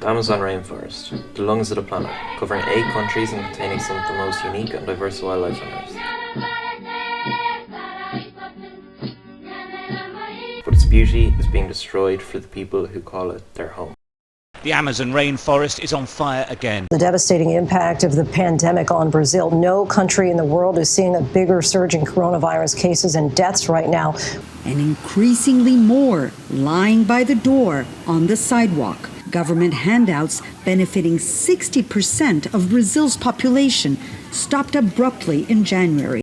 The Amazon rainforest, the lungs of the planet, covering 8 countries and containing some of the most unique and diverse wildlife on Earth. But its beauty is being destroyed for the people who call it their home. The Amazon rainforest is on fire again. The devastating impact of the pandemic on Brazil. No country in the world is seeing a bigger surge in coronavirus cases and deaths right now. And increasingly more lying by the door on the sidewalk. Government handouts benefiting 60% of Brazil's population stopped abruptly in January.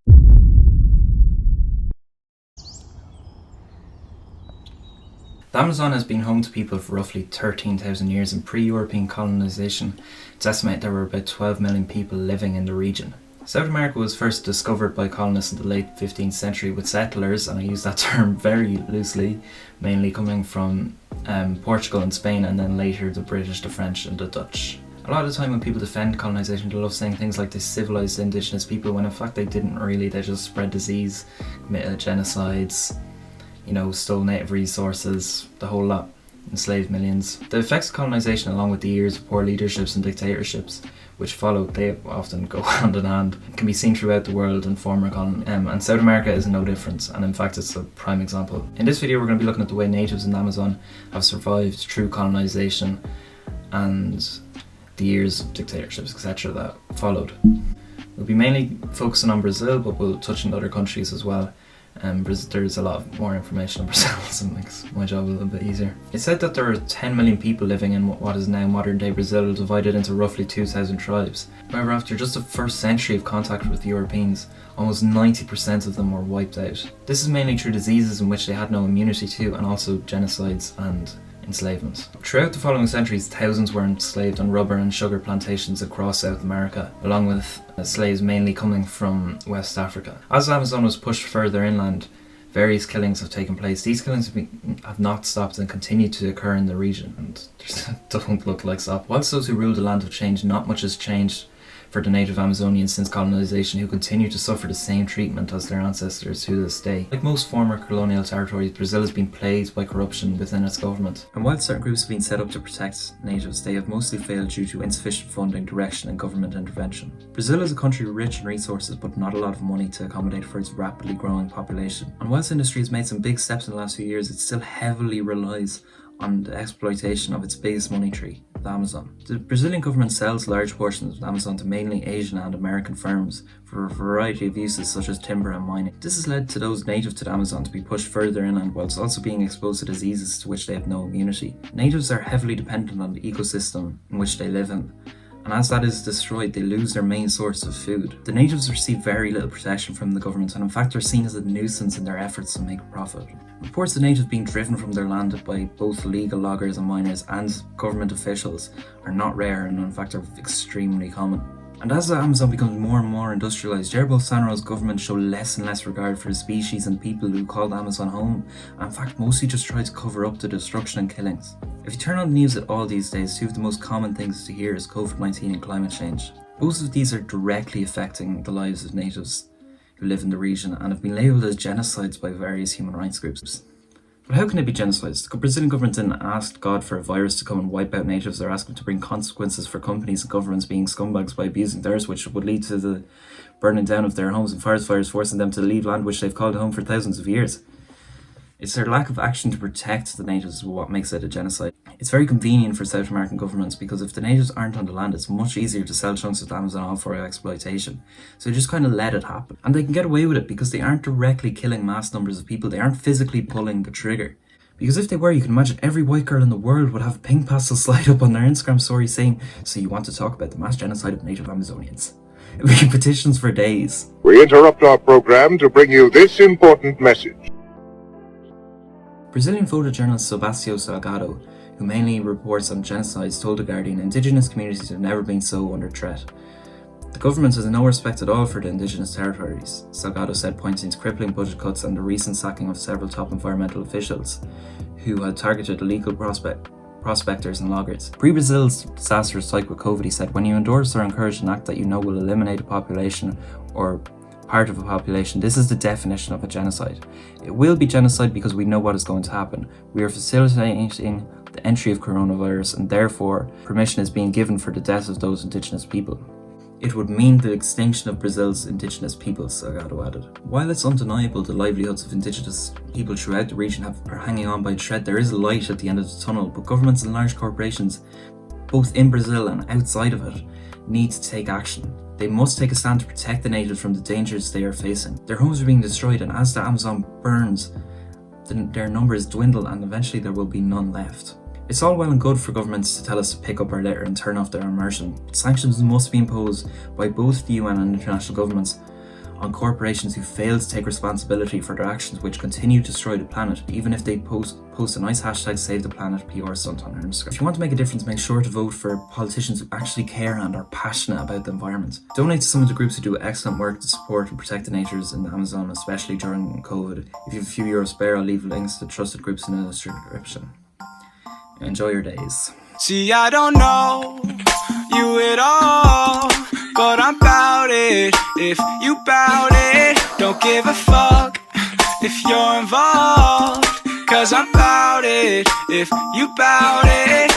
The Amazon has been home to people for roughly 13,000 years. In pre-European colonization, it's estimated there were about 12 million people living in the region. South America was first discovered by colonists in the late 15th century with settlers, and I use that term very loosely, mainly coming from Portugal and Spain, and then later the British, the French and the Dutch. A lot of the time when people defend colonization, they love saying things like they civilized indigenous people, when in fact they didn't really. They just spread disease, committed genocides, stole native resources, the whole lot, enslaved millions. The effects of colonization, along with the years of poor leaderships and dictatorships which followed, they often go hand in hand, can be seen throughout the world in former colonies, and South America is no different, and in fact it's a prime example. In this video we're going to be looking at the way natives in the Amazon have survived through colonization and the years of dictatorships, etc. that followed. We'll be mainly focusing on Brazil, but we'll touch on other countries as well. There's a lot more information on Brazil, so it makes my job a little bit easier. It's said that there are 10 million people living in what is now modern day Brazil, divided into roughly 2,000 tribes. However, after just the first century of contact with Europeans, almost 90% of them were wiped out. This is mainly through diseases in which they had no immunity to, and also genocides and enslavement. Throughout the following centuries, thousands were enslaved on rubber and sugar plantations across South America, along with slaves mainly coming from West Africa. As the Amazon was pushed further inland, various killings have taken place. These killings have not stopped and continue to occur in the region, and don't look like stop. Whilst those who rule the land have changed, not much has changed for the native Amazonians since colonization, who continue to suffer the same treatment as their ancestors to this day. Like most former colonial territories, Brazil has been plagued by corruption within its government. And while certain groups have been set up to protect natives, they have mostly failed due to insufficient funding, direction and government intervention. Brazil is a country rich in resources, but not a lot of money to accommodate for its rapidly growing population. And whilst industry has made some big steps in the last few years, it still heavily relies on the exploitation of its biggest money tree, the Amazon. The Brazilian government sells large portions of the Amazon to mainly Asian and American firms for a variety of uses such as timber and mining. This has led to those native to the Amazon to be pushed further inland, whilst also being exposed to diseases to which they have no immunity. Natives are heavily dependent on the ecosystem in which they live in, and as that is destroyed, they lose their main source of food. The natives receive very little protection from the government, and in fact are seen as a nuisance in their efforts to make a profit. Reports of natives being driven from their land by both illegal loggers and miners and government officials are not rare, and in fact are extremely common. And as the Amazon becomes more and more industrialised, Jair Bolsonaro's government show less and less regard for the species and people who call the Amazon home, and in fact mostly just try to cover up the destruction and killings. If you turn on the news at all these days, two of the most common things to hear is COVID-19 and climate change. Both of these are directly affecting the lives of natives who live in the region and have been labelled as genocides by various human rights groups. But how can it be genocides? The Brazilian government didn't ask God for a virus to come and wipe out natives, or ask him to bring consequences for companies and governments being scumbags by abusing theirs, which would lead to the burning down of their homes and forest fires, forcing them to leave land which they've called home for thousands of years. It's their lack of action to protect the natives what makes it a genocide. It's very convenient for South American governments, because if the natives aren't on the land, it's much easier to sell chunks of the Amazon off for exploitation. So they just kind of let it happen. And they can get away with it because they aren't directly killing mass numbers of people. They aren't physically pulling the trigger. Because if they were, you can imagine every white girl in the world would have a pink pastel slide up on their Instagram story saying, "So you want to talk about the mass genocide of native Amazonians?" It would be petitions for days. We interrupt our program to bring you this important message. Brazilian photojournalist Sebastião Salgado, who mainly reports on genocides, told The Guardian, "Indigenous communities have never been so under threat. The government has no respect at all for the indigenous territories," Salgado said, pointing to crippling budget cuts and the recent sacking of several top environmental officials who had targeted illegal prospectors and loggers. Pre-Brazil's disastrous cycle with COVID, he said, "When you endorse or encourage an act that you know will eliminate a population or part of a population, this is the definition of a genocide. It will be genocide because we know what is going to happen. We are facilitating the the entry of coronavirus, and therefore permission is being given for the death of those Indigenous people. It would mean the extinction of Brazil's Indigenous peoples, Salgado added. While it's undeniable the livelihoods of Indigenous people throughout the region are hanging on by a thread, there is a light at the end of the tunnel, but governments and large corporations, both in Brazil and outside of it, need to take action. They must take a stand to protect the natives from the dangers they are facing. Their homes are being destroyed, and as the Amazon burns, their numbers dwindle and eventually there will be none left. It's all well and good for governments to tell us to pick up our litter and turn off their immersion. Sanctions must be imposed by both the UN and international governments on corporations who fail to take responsibility for their actions, which continue to destroy the planet, even if they post a nice hashtag Save the Planet PR stunt on Instagram. If you want to make a difference, make sure to vote for politicians who actually care and are passionate about the environment. Donate to some of the groups who do excellent work to support and protect the natures in the Amazon, especially during COVID. If you have a few euros spare, I'll leave links to trusted groups in the description. Enjoy your days. See, I don't know you at all, but I'm bout it. If you bout it, don't give a fuck if you're involved, 'cause I'm bout it. If you bout it.